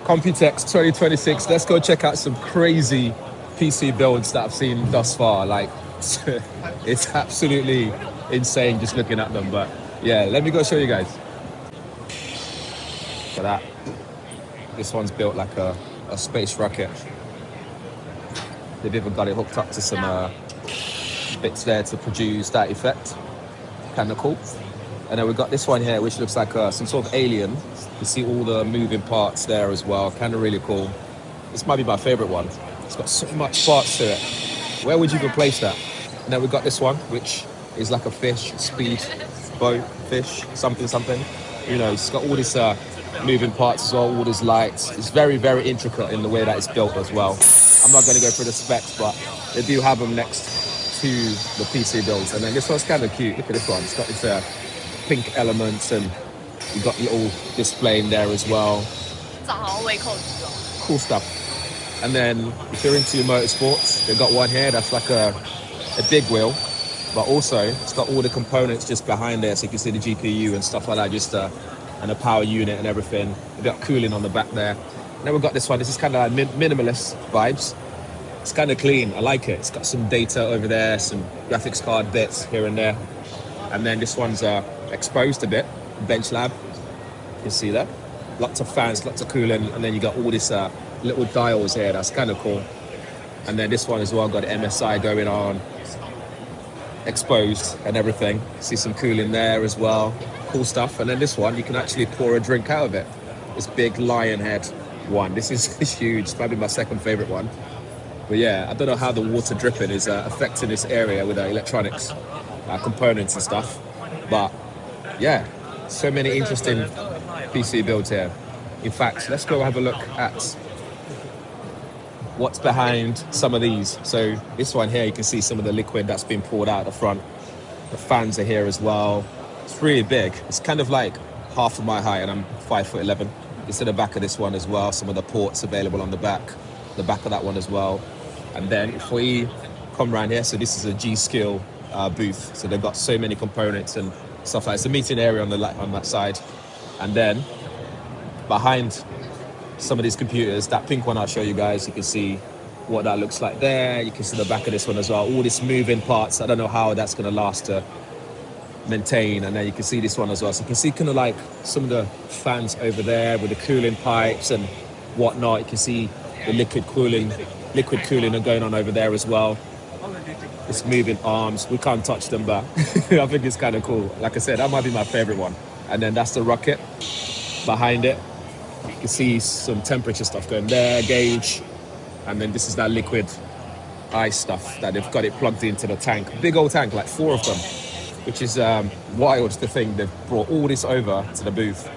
Computex 2026. Let's go check out some crazy PC builds that I've seen thus far. Like, it's absolutely insane just looking at them. But yeah, let me go show you guys. For that, this one's built like a space rocket. They've even got it hooked up to some bits there to produce that effect. Kind of cool. And then we've got this one here, which looks like some sort of alien. You see all the moving parts there as well. Kind of really cool. This might be my favorite one. It's got so much parts to it. Where would you even place that? And then we've got this one, which is like a fish, speed, boat, fish, something. You know, it's got all this moving parts as well, all these lights. It's very, very intricate in the way that it's built as well. I'm not going to go through the specs, but they do have them next to the PC builds. And then this one's kind of cute. Look at this one. It's got this pink elements, and you've got the little display in there as well. Cool stuff. And then if you're into motorsports, they've got one here that's like a big wheel, but also it's got all the components just behind there, so you can see the GPU and stuff like that, just and a power unit and everything. They've got cooling on the back there. And then we've got this one. This is kind of like minimalist vibes. It's kind of clean. I like it. It's got some data over there, some graphics card bits here and there. And then this one's exposed a bit, bench lab. You can see that. Lots of fans, lots of cooling, and then you got all this little dials here. That's kind of cool. And then this one as well got MSI going on, exposed and everything. See some cooling there as well. Cool stuff. And then this one, you can actually pour a drink out of it. This big lion head one. This is huge. It's probably my second favorite one. But yeah, I don't know how the water dripping is affecting this area with electronics components and stuff. But yeah, so many interesting PC builds here. In fact, let's go have a look at what's behind some of these. So this one here, you can see some of the liquid that's been poured out the front. The fans are here as well. It's really big. It's kind of like half of my height, and I'm 5'11". It's at the back of this one as well. Some of the ports available on the back of that one as well. And then if we come around here, so this is a G-Skill booth. So they've got so many components and stuff like that. It's a meeting area on that side. And then behind some of these computers, that pink one I'll show you guys, you can see what that looks like there. You can see the back of this one as well. All these moving parts. I don't know how that's going to last to maintain. And then you can see this one as well. So you can see kind of like some of the fans over there with the cooling pipes and whatnot. You can see the liquid cooling are going on over there as well. It's moving arms. We can't touch them, but I think it's kind of cool. Like I said, that might be my favorite one. And then that's the rocket behind it. You can see some temperature stuff going there, gauge. And then this is that liquid ice stuff that they've got it plugged into the tank. Big old tank, like 4 of them, which is wild to think they've brought all this over to the booth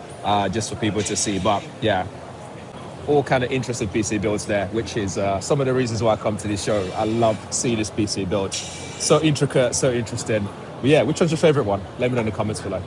just for people to see. But yeah, all kind of interesting PC builds there, which is some of the reasons why I come to this show. I love seeing this PC build. So intricate, so interesting. But yeah, which one's your favorite one? Let me know in the comments below.